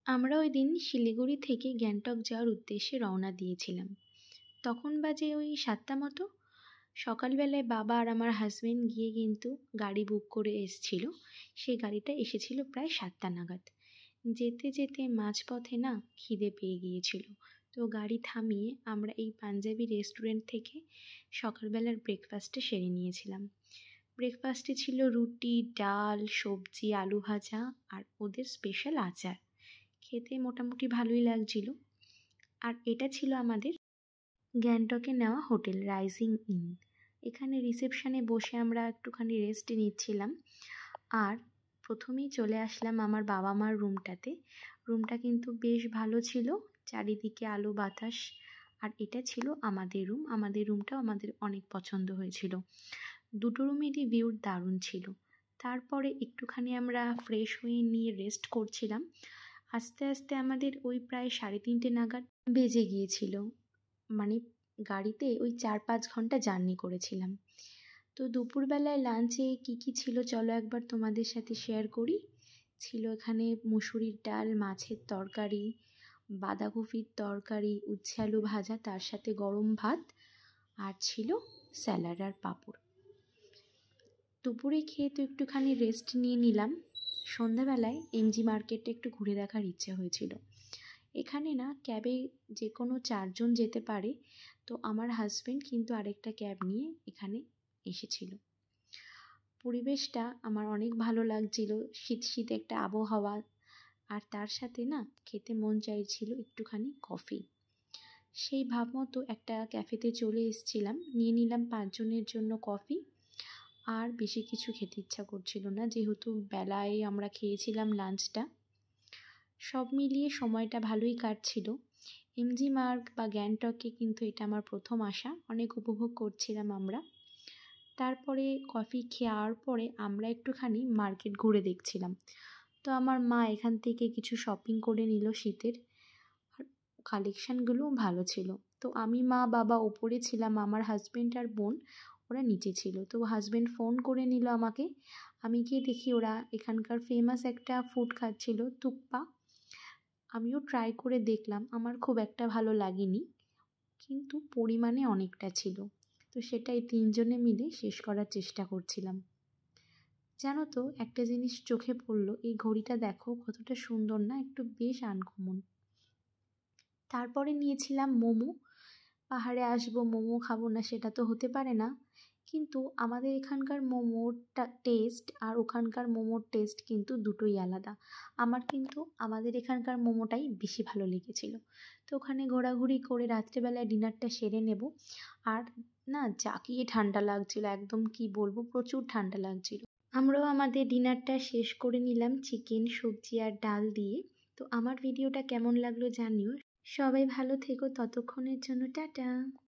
আমরা ওই দিন শিলিগুড়ি থেকে গ্যাংটক যাওয়ার উদ্দেশ্যে রওনা দিয়েছিলাম। তখন বাজে ওই 7টা মতো। সকালবেলায় বাবা আর আমার হাজবেন্ড গিয়ে কিন্তু গাড়ি বুক করে এসছিল। সেই গাড়িটা এসেছিল প্রায় 7টা নাগাদ। যেতে যেতে মাঝপথে না খিদে পেয়ে গিয়েছিল, তো গাড়ি থামিয়ে আমরা এই পাঞ্জাবি রেস্টুরেন্ট থেকে সকালবেলার ব্রেকফাস্টটা সেরে নিয়েছিলাম। ব্রেকফাস্টে ছিল রুটি, ডাল, সবজি, আলু ভাজা আর ওদের স্পেশাল আচার। খেতে মোটামুটি ভালোই লাগছিল। আর এটা ছিল আমাদের গ্যাংটকে নেওয়া হোটেল রাইজিং ইন। এখানে রিসেপশনে বসে আমরা একটুখানি রেস্ট নিচ্ছিলাম। আর প্রথমেই চলে আসলাম আমার বাবা মার রুমটাতে। রুমটা কিন্তু বেশ ভালো ছিল, চারিদিকে আলো বাতাস। আর এটা ছিল আমাদের রুম। আমাদের রুমটাও আমাদের অনেক পছন্দ হয়েছিল। দুটো রুমেরই ভিউ দারুণ ছিল। তারপরে একটুখানি আমরা ফ্রেশ হয়ে নিয়ে রেস্ট করছিলাম। আস্তে আস্তে আমাদের ওই প্রায় 3:30 নাগাদ বেজে গিয়েছিল। মানে গাড়িতে ওই 4-5 ঘন্টা জার্নি করেছিলাম। তো দুপুরবেলায় লাঞ্চে কী ছিল চলো একবার তোমাদের সাথে শেয়ার করি। ছিল এখানে মুসুরির ডাল, মাছের তরকারি, বাঁধাকপির তরকারি, উচ্ছে আলু ভাজা, তার সাথে গরম ভাত, আর ছিল স্যালাড আর পাঁপড়। দুপুরে খেয়ে তো একটুখানি রেস্ট নিয়ে নিলাম। সন্ধ্যাবেলায় এমজি মার্কেটে একটু ঘুরে দেখার ইচ্ছে হয়েছিল। এখানে না ক্যাবে যে কোনো 4 জন যেতে পারে, তো আমার হাজবেন্ড কিন্তু আরেকটা ক্যাব নিয়ে এখানে এসেছিল। পরিবেশটা আমার অনেক ভালো লাগছিল, শীত শীত একটা আবহাওয়া। আর তার সাথে না খেতে মন চাইছিল একটুখানি কফি। সেই ভাব মতো একটা ক্যাফেতে চলে এসেছিলাম, নিয়ে নিলাম 5 জনের জন্য কফি। আর বেশি কিছু খেতে ইচ্ছা করছিল না, যেহেতু বেলায় আমরা খেয়েছিলাম লাঞ্চটা। সব মিলিয়ে সময়টা ভালোই কাটছিল। এমজি মার্গ বা গ্যাংটকে কিন্তু এটা আমার প্রথম আসা, অনেক উপভোগ করছিলাম আমরা। তারপরে কফি খাওয়ার পরে আমরা একটুখানি মার্কেট ঘুরে দেখছিলাম। তো আমার মা এখান থেকে কিছু শপিং করে নিল শীতের, আর কালেকশানগুলোও ভালো ছিল। তো আমি, মা, বাবা ওপরে ছিলাম, আমার হাজব্যান্ড আর বোন ওরা নিচে ছিল। তো হাজব্যান্ড ফোন করে নিল আমাকে। আমি গিয়ে দেখি ওরা এখানকার ফেমাস একটা ফুড খাচ্ছিল, তুপ্পা। আমিও ট্রাই করে দেখলাম, আমার খুব একটা ভালো লাগেনি, কিন্তু পরিমাণে অনেকটা ছিল। তো সেটাই 3 জনে মিলে শেষ করার চেষ্টা করছিলাম। জানো তো একটা জিনিস চোখে পড়লো, এই ঘড়িটা দেখো কতটা সুন্দর না, একটু বেশ আনকমন। তারপরে নিয়েছিলাম মোমো। পাহাড়ে আসবো মোমো খাবো না সেটা তো হতে পারে না, কিন্তু আমাদের এখানকার মোমোটা টেস্ট আর ওখানকার মোমোর টেস্ট কিন্তু দুটোই আলাদা। আমার কিন্তু আমাদের এখানকার মোমোটাই বেশি ভালো লেগেছিল। তো ওখানে ঘোরাঘুরি করে রাত্রেবেলায় ডিনারটা সেরে নেব। আর না জাকিয়ে ঠান্ডা লাগছিল, একদম কি বলবো, প্রচুর ঠান্ডা লাগছিল। আমরাও আমাদের ডিনারটা শেষ করে নিলাম চিকেন, সবজি আর ডাল দিয়ে। তো আমার ভিডিওটা কেমন লাগলো জানিও। সবাই ভালো থেকো, ততক্ষণের জন্য টাটা।